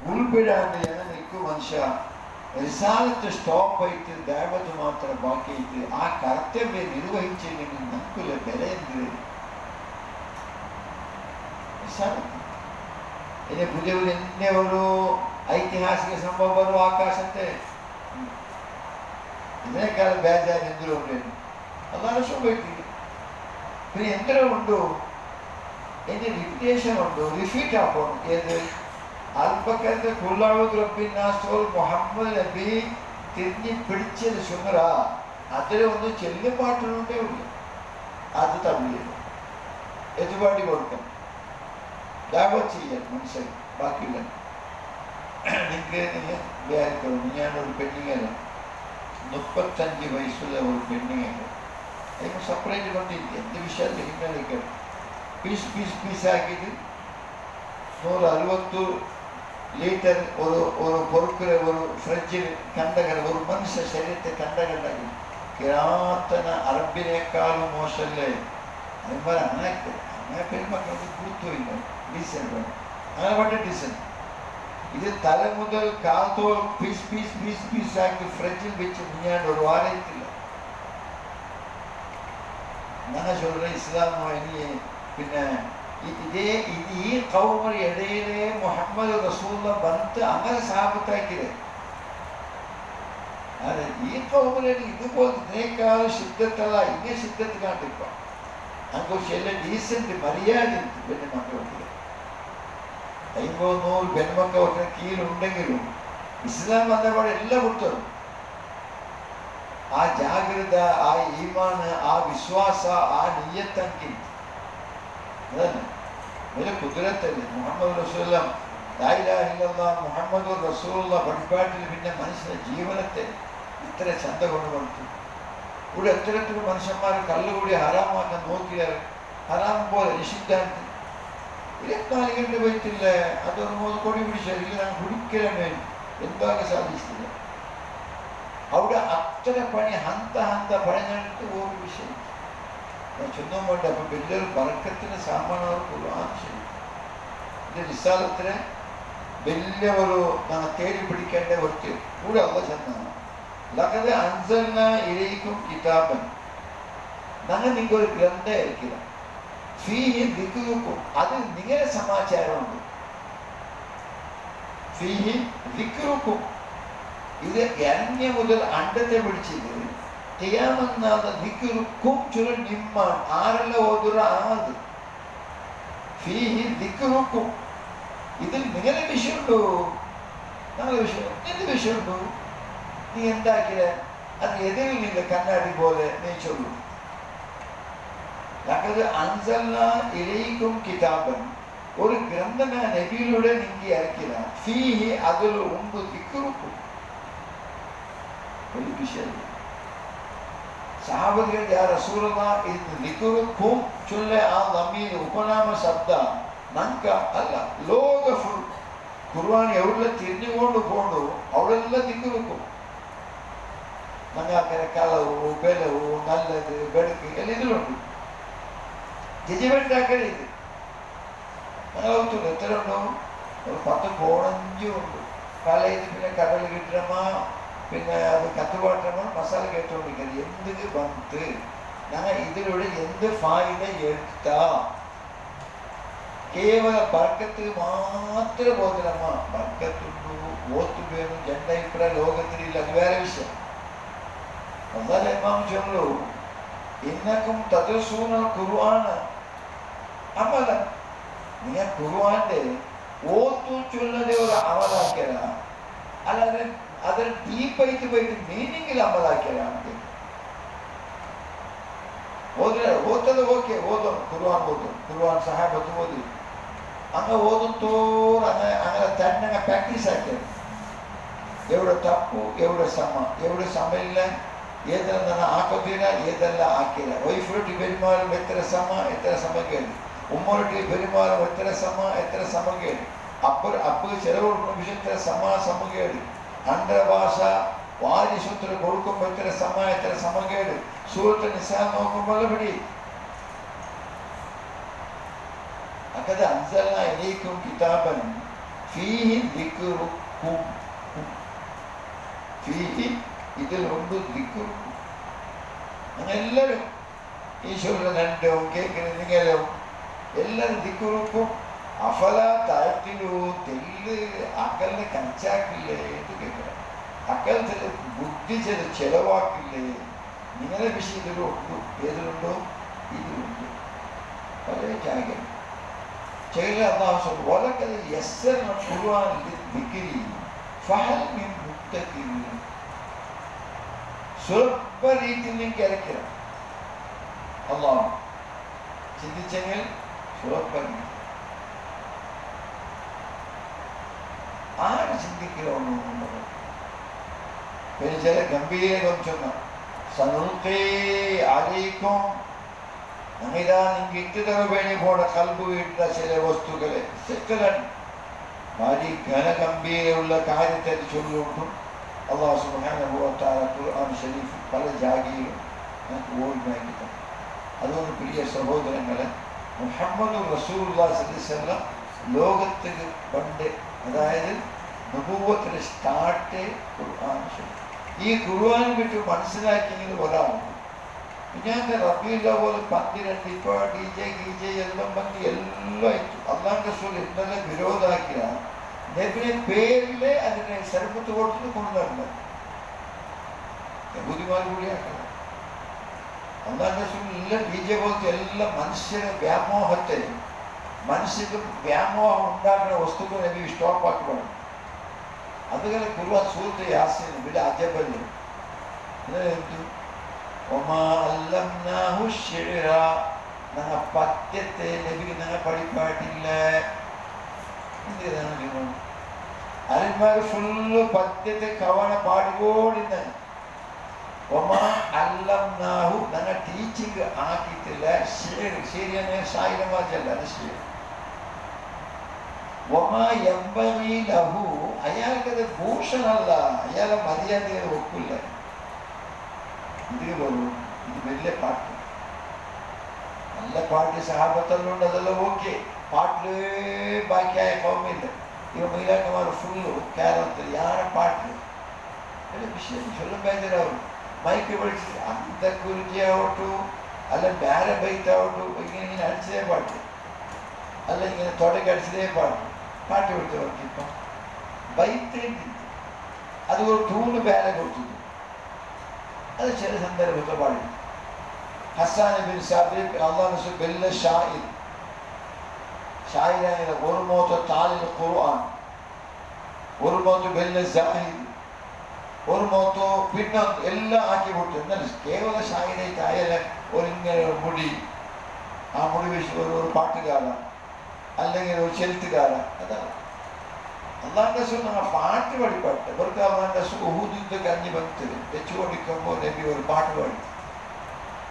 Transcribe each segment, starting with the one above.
ഉൾപ്പെടാണ്ട് ഞാൻ നിൽക്കും മനുഷ്യ റിസാലത്ത് സ്റ്റോപ്പായിട്ട് ദൈവത്ത് മാത്രം ബാക്കിയിട്ട് ആ കർത്തവ്യം നിർവഹിച്ചില്ലെങ്കിൽ നമുക്കുള്ള വില എന്ത് ഇനി പുതിയ എന്നെ ഒരു ഐതിഹാസിക സംഭവം വരും ആകാശത്തെ ഇതിനേക്കാളും ബേജാൻ എന്തിനുണ്ട് അതാണ് സംഭവിക്കുന്നത്. പിന്നെ എന്തിനുണ്ടോ എന്റെ റിപ്പിറ്റേഷൻ ഉണ്ടോ റിഫീറ്റ് ആക്കണം. ഏത് അൽബക്കറിന്റെ കുള്ളാവുദ്രബിന്നാസ്റ്റോൾ മുഹമ്മദ് നബി തിരിഞ്ഞ് പിടിച്ചത് ശുമറ അതിലൊന്നും ചെല്ലുപാട്ടുണ്ടേ ഉള്ളു. അത് തമിഴ് എതുപാടി കൊടുക്കണം ദാവത്ത് ചെയ്യാൻ മനുഷ്യൻ ബാക്കിയില്ല. നിങ്ങൾക്ക് വിചാരിക്കണം ഞാനൊരു പെണ്ണിങ്ങല്ല 35 വയസ്സുള്ള ഒരു പെണ്ണിങ്ങല്ല അതിന് സെപ്പറേറ്റ് കൊണ്ടിരിക്കുക എന്ത് വിഷയം ഹിന്ദിക്കണം പീസ് പീസ് പീസാക്കിയിട്ട് 160 ലിറ്റർ ഒരു പൊറുക്കിற ഒരു ഫ്രിഡ്ജിൽ കണ്ടകട ഒരു മനുഷ്യ ശരീരത്തെ കണ്ടകണ്ടാക്കി കിരാത്തന അറബിനേക്കാളും മോശമല്ലേ അതുപോലെ അങ്ങനെ പെരുമക്കൾക്ക് കൂത്തുമില്ല ഡീസൻ്റ് വേണം അങ്ങനെ വളരെ ഡീസൻ്റ്. ഇത് തല മുതൽ കാത്തോൾ പീസ് പീസ് പീസ് പീസാക്കി ഫ്രിഡ്ജിൽ വെച്ച് മുഞ്ഞാണ്ട് ഒരു വാരത്തില്ല. ഞാൻ சொல்ற ഇസ്ലാമോ ഇനി പിന്നെ ഈ കൗമർ ഇടയിലെ മുഹമ്മദ് റസൂല ಬಂತು അങ്ങനെ സാബത്താക്കിയത്. അതെ ഈ കൗമറിൽ ഇതുപോലെ ഇതിനേക്കാൾ ശുദ്ധത്തല്ല ഇങ്ങനെ ശുദ്ധത്ത് കാണിപ്പ അങ്ങ് ചില ഡീസന്റ് മര്യാദ പെണ്ണുമക്കളുണ്ട്. 50-100 പെൺമക്കൾ കീഴുണ്ടെങ്കിലും ഇസ്ലാം വന്നപ്പോൾ എല്ലാം വിട്ടു. ആ ജാഗ്രത, ആ ഈമാന്, ആ വിശ്വാസ, ആ നിയ്യത്തെങ്കിൽ അതന്നെ വലിയ കുതിരത്തല്ലേ. മുഹമ്മദ് റസൂലുള്ള ലാ ഇലാഹ ഇല്ലല്ലാഹ് മുഹമ്മദ് റസൂലുള്ള പഠിപ്പാട്ടിൽ പിന്നെ മനുഷ്യന്റെ ജീവനത്തെ ഇത്ര ചന്ത കൊണ്ടുവന്നു. ഇവിടെ എത്ര മനുഷ്യന്മാർ കള്ളുകൂടി ഹറാമാക്കാൻ നോക്കിയാൽ ഹറാം പോലെ നിഷിദ്ധാന്തി 24 ಗಂಟೆ പോയിട്ടില്ല അതൊരു കൊടി പിടിച്ചില്ല ഞാൻ കുടിക്കലേ എന്താകെ സാധിച്ചില്ല. അവിടെ അത്ര പണി ഹന്ത പണിഞ്ഞിട്ട് ഒരു വിഷയം ചൊന്നും വേണ്ട. അപ്പൊ വലിയൊരു ബർക്കത്തിന് സാമാനവർക്കുള്ളൂ ആ വിഷയം. ഇതിന്റെ നിസ്സാരത്തിന് വലിയ ഒരു തേടി പിടിക്കേണ്ട വ്യക്തി കൂടെ അല്ല ചെന്നാണ്. ലഖദ് അൻസൽനാ ഇലൈക്കും കിതാബൻ ഞങ്ങൾ നിങ്ങൾക്ക് ഒരു ഗ്രന്ഥം അയക്കുക. ഫീഹി ദിക്റുക്കും അതിൽ നിങ്ങളുടെ സമാചാരമുണ്ട്. ഫീഹി ദിക്റുക്കും ഇത് എറങ്ങിയ മുതൽ അണ്ടത്തെ പിടിച്ചത് ചെയ്യാമെന്നാണ് ദിക്റുക്കും ചുരു നിമ്മാൻ ആരെല്ലാം ഓതുറ ആത് ഫീഹി ദിക്റുക്കും ഇതിൽ നിങ്ങളുടെ വിഷയമുണ്ടോ? ഞങ്ങളുടെ വിഷയം എന്ത് വിഷയമുണ്ടോ? നീ എന്താക്കിയ അത് എതിരില്ല കണ്ണാടി പോലെ നീ ചൊല്ലു. ലഖദ് അൻസൽനാ ഇലൈക്കും കിതാബൻ ഒരു ഗ്രന്ഥം ഞാൻ നബിയിലൂടെ നിങ്ങൾക്ക് ഇറക്കില്ല. ഫീഹി അതിൽ ഉണ്ട് ദിക്റുക്കും ഒരു വിഷയം. സഹാബികൾ യാ റസൂലുള്ളാഹ് ഇത് ദിക്റുക്കും ചൊല്ല ആ ലമീർ ഉപനാമ ശബ്ദ നങ്ക അല്ല ലോക ഫുൾ ഖുർആൻ എവിടെ തിരിഞ്ഞുകൊണ്ട് പോകണ്ടോ അവിടെല്ലാം ദിക്റുക്കും. ഞങ്ങൾക്ക് കളവോ ബലവോ നല്ലത് വെടുക്ക് എല്ലാം ഇതിലുണ്ട്. ജജിമെന്റാക്കൽ ഇത് ഞങ്ങൾക്ക് എത്ര ഉണ്ടോ? ഒരു 10 ഉണ്ട്. കാലയിൽ പിന്നെ കടൽ കിട്ടണമ പിന്നെ അത് കത്തുപാട്ടമ മസാല കേട്ടോണ്ടിരിക്കുന്നത് എന്ത് ബന്ത് ഞങ്ങൾ ഇതിലൂടെ എന്ത് ഫായിദ എടുത്താ കേവല ബർക്കത്ത് മാത്രം പോകലമ്മ. ബർക്കത്തുണ്ടു ഓത്തു വേണം ജണ്ട ഇപ്പഴ ലോകത്തിലില്ല, അത് വേറെ വിഷയം. അല്ലാതെ ഇമാം ചൊല്ലു ഇന്നക്കും തദ്റസൂന ഖുർആന അമല നിങ്ങൾ ഖുർആന്റെ ഓത്തു ചൊല്ലതെ ഒരു അമലാക്കിയല അല്ലാതെ അതിൽ ഡീപ്പായിട്ട് പോയിട്ട് മീനിങ്ങിൽ അമലാക്കിയലാണ്. ഓത്തത് ഓക്കെ ഓതും ഖുർആൻ സഹാബത്ത് ഓതി അങ്ങ് ഓതും തോറും അങ്ങനെ തന്നെ പ്രാക്ടീസ് ആക്കിയത്. എവിടെ തപ്പു എവിടെ സമയില്ല ഏതെല്ലാം ആക്കത്തില്ല ഏതെല്ലാം ആക്കില്ല. വൈഫിലോട്ട് പെരുമാറും എത്ര സമക്കേട്, ഉമ്മോട്ട് പെരുമാറും എത്ര സമക്കേട്, അപ്പ് ചെലവ് കൊടുക്കുന്ന വിഷയത്തിൽ സമക്കേട്, അന്തരഭാഷ വാരിസൂത്രം കൊടുക്കുമ്പോൾ എത്ര സമക്കേട്, സൂറത്ത് നിസാ നോക്കുമ്പോൾ പിടി. ലഖദ് അൻസൽനാ ഇലൈക്കും കിതാബൻ ഫീഹി ദിക്റുക്കും, ഫീഹി ഇതിലുണ്ട് ദിക്റുക്കും. അങ്ങനെ എല്ലാവരും ഈശോയുടെ രണ്ടും കേൾക്കുന്ന നിങ്ങളും എല്ലാവരും ദിക്റുക്കും. അഫല താഴ്ത്തിലോ തെല്ല് അക്കലിനെ കഞ്ചാക്കില്ലേ എന്ന് കേൾക്കണം. അക്കൽ ചില ബുദ്ധി ചില ചെലവാക്കില്ലേ. നിങ്ങളെ വിഷയത്തിലുണ്ടോ? ഏതിലുണ്ടോ? ഇതിലുണ്ട്. പല ജാഗ്രത ചില അള്ളാഹു വളരെ യസ്സർന ഖുർആൻ ലിദ്ദിക്രി ഫഹൽ മിൻ മുത്തഖിൻ. സുലഭ രീതിയിൽ നിങ്ങൾക്ക് ഇറക്കണം. അള്ളാഹു ചിന്തിച്ചെങ്കിൽ സുലഭ രീതി ആര് ചിന്തിക്കണമെന്ന് പിന്നെ ചില ഗംഭീരം ചൊന്ന സനുൽഖി അലൈക്കും നമ്മിതാ നിങ്ങൾക്ക് ഇട്ടുതറവേണി പോണ കൽബ് വീട്ടുന്ന ചില വസ്തുക്കളെ സെക്കലൻ ഭാരി ഘനഗംഭീരമുള്ള കാര്യത്തെ ചൊല്ലുകൊണ്ടും അള്ളാഹു സുബ്ഹാനഹു വ തആല ഖുർആൻ ഷരീഫ് പല ജാഗയിലും നമുക്ക് ഓർമ്മയാക്കി തന്നു. അതുകൊണ്ട് പ്രിയ സഹോദരങ്ങളെ, മുഹമ്മദ് റസൂലുള്ളാഹി സ്വല്ലല്ലാഹു അലൈഹി വസല്ലം ലോകത്തിന് പണ്ട്, അതായത് നബുവ്വത്തിന്റെ സ്റ്റാർട്ട് ഖുർആൻ ഷരീഫ്. ഈ ഖുർആൻ വിട്ട് മനസ്സിലാക്കിയെങ്കിൽ ഒരാളുണ്ട്. ഞാൻ റബീഉൽ അവ്വൽ 12 ഇപ്പോൾ DJ എല്ലാം വന്ന് എല്ലാം ആയിട്ട് അള്ളാഹുവിന്റെ റസൂൽ ഇന്നലെ വിരോധാക്കിയ നബിയുടെ പേരിൽ അതിനെ സർബത്ത് കൊടുത്ത് കൊണ്ടുവരുന്നത് യഹൂദിമാർ കൂടിയാക്കണം. അള്ളാഹുവിന്റെ റസൂൽ ഇല്ല DJ പോലത്തെ എല്ലാ മനുഷ്യരെ വ്യാമോഹത്തെ മനുഷ്യർക്ക് വ്യാമോഹം ഉണ്ടാക്കുന്ന വസ്തുക്കൾ നബി സ്റ്റോപ്പാക്കി പറഞ്ഞു. അതുപോലെ ഖുർആൻ സൂറത്ത് യാസീൻ വലിയ അജബല് ഞങ്ങൾ പദ്യത്തെ നബിക്ക് ഞങ്ങൾ പഠിപ്പാട്ടില്ല. അരന്മാർ ഫുള്ള് പദ്യത്തെ കവണ പാടുകോടിന്ന് അല്ലംനാഹു ഞങ്ങൾ ടീച്ചിങ് ആക്കിയിട്ടില്ല. ശരിയാണ് സായിരമാറ്റല്ല ലഹു അയാൾക്കത് ഭൂഷണല്ല, അയാളെ മര്യാദയെ ഒക്കില്ല. ഇത് പോലും ഇത് വലിയ പാട്ട്, നല്ല പാട്ട് സഹാബത്തെല്ലാം ഉണ്ട്, അതെല്ലാം ഓക്കെ. പാട്ടില് ബാക്കിയായ കൗമില്ല. ഇവ മൈലാക്കന്മാർ ഫുള്ള് കേരളത്തിൽ യാരെ പാട്ടില് വിഷയം ചൊല്ലും ബേജരാവും. മൈക്ക് പഠിച്ചിട്ട് അന്ത കുരുജിയാവട്ടു അല്ല വേറെ ബൈറ്റാവട്ടു ഇങ്ങനെ അടിച്ചതേ പാട്ട്, അല്ല ഇങ്ങനെ തുടക്കി അടിച്ചതേ പാട്ട്. പാട്ട് കൊടുത്തവർക്ക് ഇപ്പം ബൈത്ത് അത് ഒരു ടൂണ് വേറെ കൊടുത്തു. അത് ചില സന്ദർഭത്തിൽ പാടി. ഹസ്സാൻ ബിൻ സാബിത് അള്ളാഹു ബെല്ല ഷായിർ ഷായിരായ ഒരു മോത്ത് താലിൽ ഖുർആൻ, ഒരു മോത്ത് ബെല്ല സാഹിദ്, ഒരു മോത്തോ പിന്നെ എല്ലാം ആക്കി വിട്ടു. എന്നാൽ കേവല ഷായിരായിട്ട് ആയാൽ ഒരു ഇങ്ങനെ ഒരു മുടി, ആ മുടി വെച്ച് ഒരു പാട്ടുകാരൻ അല്ലെങ്കിൽ ഒരു ചെലുത്തുകാരൻ. അതാണ് അള്ളാന്റെ റസൂൽ ഞങ്ങൾ പാട്ട് പാടിപ്പാട്ട്. ഇവർക്ക് അള്ളാന്റെ ഉഹൂദ് യുദ്ധം കഞ്ഞി ബന്ധത്തിൽ വെച്ചു കൊടുക്കുമ്പോൾ നബി ഒരു പാട്ട് പാടി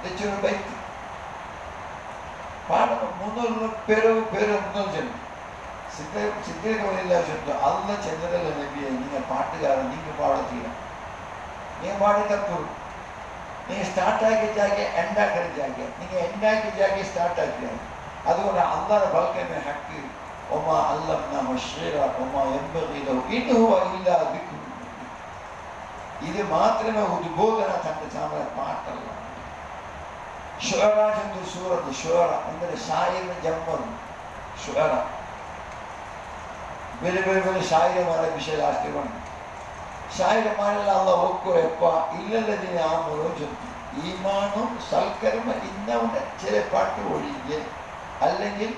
വെച്ചൊരു ബൈത്ത് പാടണം. 300 പേര് 300 ജനം സിദ്ധയില്ല ചൊല്ലു അല്ല ചെന്നതല്ല നബിയെ നിങ്ങൾ പാട്ടുകാരൻ, നിങ്ങൾ പാടത്തില്ല, നിങ്ങൾ പാടി തപ്പു. നിങ്ങൾ സ്റ്റാർട്ടാക്കി ജാക്കി എൻഡാക്കി ജാക്കി, നിങ്ങൾ എൻഡാക്കി ജാക്കി സ്റ്റാർട്ടാക്കിയ. അതുകൊണ്ട് അള്ളാഹുടെ ബൽക്കമേ ഹക്ക് ഒമാ അല്ലംനാഹു ശിഅറ ഒമാ യൻബഗി ലഹു ഇൻ ഹുവ ഇല്ലാ ദിക്റുൻ. ഇത് മാത്രമേ ഉദ്ബോധന തന്റെ ചാമര പാട്ടല്ല. ഷുഅറ എന്ന സൂറത്ത് ഷുഅറ എന്തൊരു ഷായിറിന് ജമ്മൻ ഷുഅറ വലിയ വലിയ വലിയ ഷായിരമാരെ വിഷയരാഷ്ട്രീയമാണ്. ഷായിരമാരെല്ലാം അള്ളാഹ് ഒക്കോ എപ്പ ഇല്ലല്ലതിനെ ആ മുഴുവൻ ചൊല്ലും. ഈമാനും സൽക്കർമ്മ ഇന്നവിടെ ചില പാട്ട് ഒഴിഞ്ഞ് അല്ലെങ്കിൽ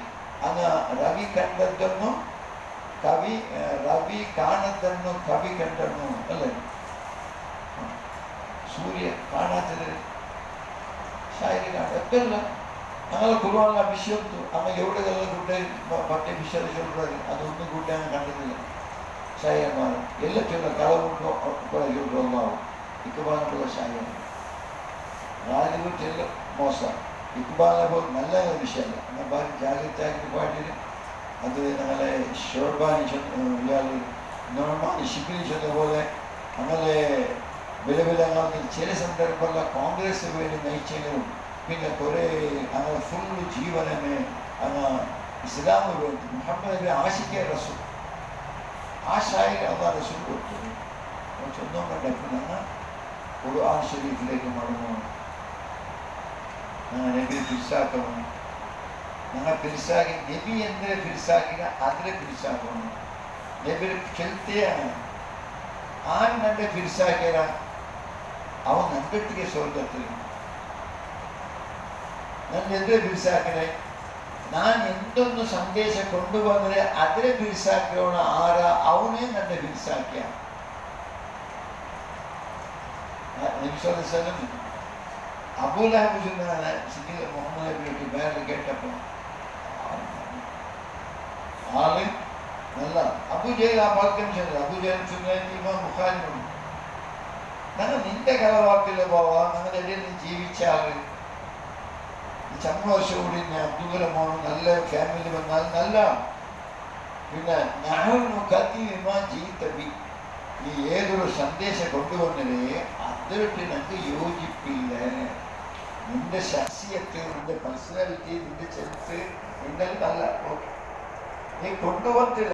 അങ്ങ് രവി കണ്ടതെന്നും രവി കാണുതെന്നും കവി കണ്ടെന്നും അല്ലേ, സൂര്യ കാണാത്തത് ഷായരി കാണും എത്തല്ല. ഞങ്ങൾ കുറുവാനുള്ള വിഷയത്തു അങ്ങ് എവിടെയെല്ലാം കൂട്ടെ മറ്റേ വിഷയം ചൊല്ലുന്നത് അതൊന്നും കൂട്ടി അങ്ങ് കണ്ടിട്ടില്ല. ഷായന്മാർ എല്ലാം ചൊല്ല കളവുണ്ടോ ചൊല്ലുണ്ടാവും. ഇക്കുബാനുള്ള ഷായന്മാർ നാല് ചെല്ലും മോശം. ഇക്ബാലെ പോലെ നല്ല വിഷയമല്ല. എന്നാൽ ബാക്കി ജാഗ്രതയാക്കി പാട്ടിന് അത് ഞങ്ങളെ ഷോർബാനി ഇയാൾ നോർമാനി ഷിബിലി ചൊല്ല പോലെ അങ്ങനെ വില വില ചില സന്ദർഭങ്ങളിൽ കോൺഗ്രസ് വേണ്ടി നയിച്ചെങ്കിലും പിന്നെ കുറേ അങ്ങനെ ഫുള്ള് ജീവനെ അങ്ങ് ഇസ്ലാമ് വേണ്ടി മുഹമ്മദ് നബി ആശിക്കാൻ റസൂൽ ആ ഷായിൽ അള്ളാഹ് റസൂൽ കൊടുത്തു. ചൊന്നും കണ്ടപ്പോൾ ഞങ്ങൾ ഖുർആൻ ഷരീഫിലേക്ക് മടങ്ങുന്നു. ഞങ്ങൾ നബി ഫിർസാക്കണം. ഞങ്ങൾ ഫിർസാക്കി നബി എന്തിനെ ഫിർസാക്കിന അതിനെ ഫിർസാക്കണം. നബി ചെലുത്തിയാണ് ആൻ ನನ್ನ ಫಿರ್ಸಾಕ್ಯಾರ ಅವನು ನಂದೊಟ್ಟಿಗೆ ಸ್ವರ್ಗത്തിൽ ನನ್ನ ಎದುರೇ ಫಿರ್ಸಾಕಿದೆ. ನಾನು ಎಂದೊಂದು ಸಂದೇಶ ಕೊಂಡು ಬಂದರೆ ಅದರೇ ಫಿರ್ಸಾಕ್ಯೋಣ ಆರ ಅವನೇ ನನ್ನ ಫಿರ್ಸಾಕ್ಯ. അബൂലഹബ് മുഹമ്മദ് നബിക്ക് വേറെ കേട്ടപ്പോൾ ആള് നല്ല അബൂജഹൽ ആ വാക്യം ചെന്നത്. അബൂജഹൽ ചൊല്ലുന്ന ഇമാം ബുഖാരി ഉണ്ട്. ഞങ്ങൾ നിന്റെ കലവാക്കില്ല പോവാ, ഞങ്ങളുടെ ഇടയിൽ നീ ജീവിച്ച ആള് ചമ്മോശോടി അബ്ദുൽ മോൻ നല്ല ഫാമിലി വന്നാൽ നല്ല. പിന്നെ ഞാൻ കത്തി വിമാൻ ജീവിതബി നീ ഏതൊരു സന്ദേശം കൊണ്ടുവന്നതേ അതിട്ട് ഞങ്ങൾക്ക് യോജിപ്പില്ല. നിന്റെ ശക്തിയത്ത്, നിന്റെ പേഴ്സണാലിറ്റി, നിന്റെ ചെറുത്ത്, നിന്റെ നല്ല നീ കൊണ്ടുവന്നില്ല.